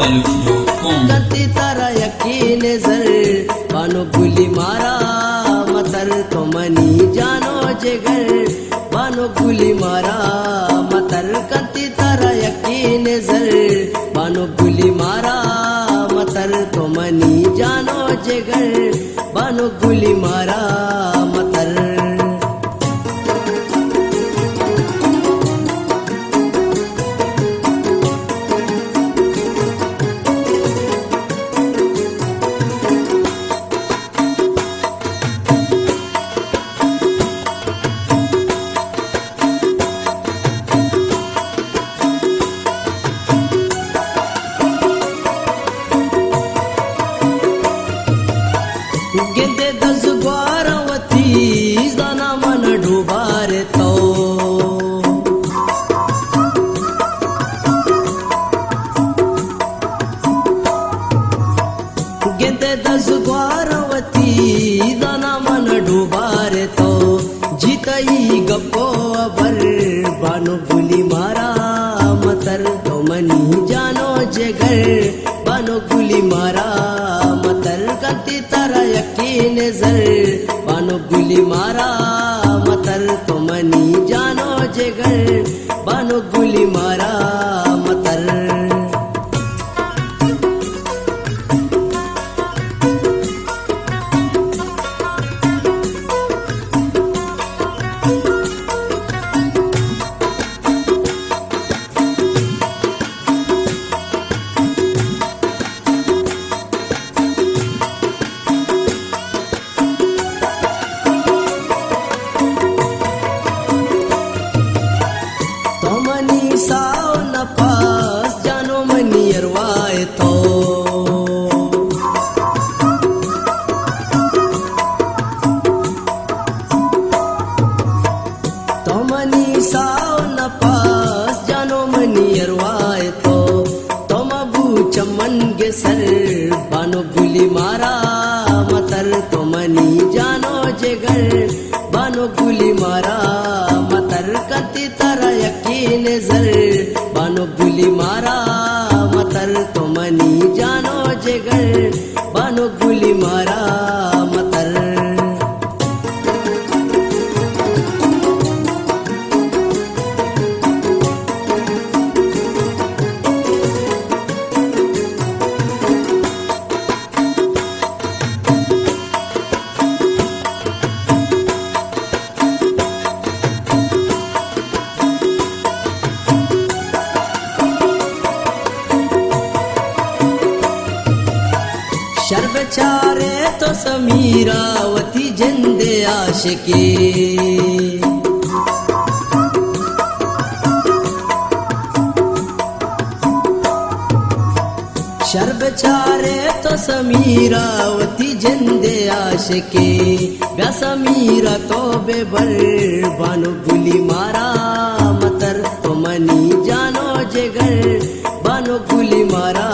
Maluku.com Ganti tara yaqeen zar bano guli mara matar to mani jano jigar bano guli mara matar ganti tara yaqeen zar bano guli mara matar to mani jano jigar bano guli mara matar ಗೆದ್ದೆ ದಸ್ಗ್ವಾರವತಿ ಜನ ಮನ ಡುಬಾರೆ ತೋ ಗೆದ್ದೆ ದಸ್ಗ್ವಾರವತಿ ಜನ ಮನ ಡುಬಾರೆ ತೋ जीतई गप्पो अबर बानो गुली मारा मतर तो मनी जानो जेगर बानो गुली मारा मतर गति तारा यकीन जर बानो गुली मारा मतर तो मनी जानो जेगर बानो गुली मारा मतर मनी साव नपास जानो मनी अरवाए तो मनी साव नपास जानो मनी अरवाए तो मबू चमन के सर बानो गुली मारा मतर तो मनी जानो जेगर बानो गुली मारा मतर कति तारा यकीन जर बानो गुली मारा मतर तो मनी जानो जेगर बानो गुली मारा मतर शर्बचारे तो समीरावती जिंदे आशिकी शर्बचारे तो समीरावती जिंदे आशिकी व्या समीरा तो बेबर बानो गुली मारा मतर तो मनी जानो जेगर बानो गुली मारा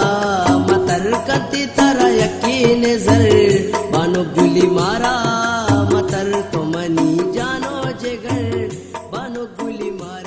मतर कति तारा यकीन जर बानो गुली मारा मतर तो मनी जानो जेगर बानो गुली मारा।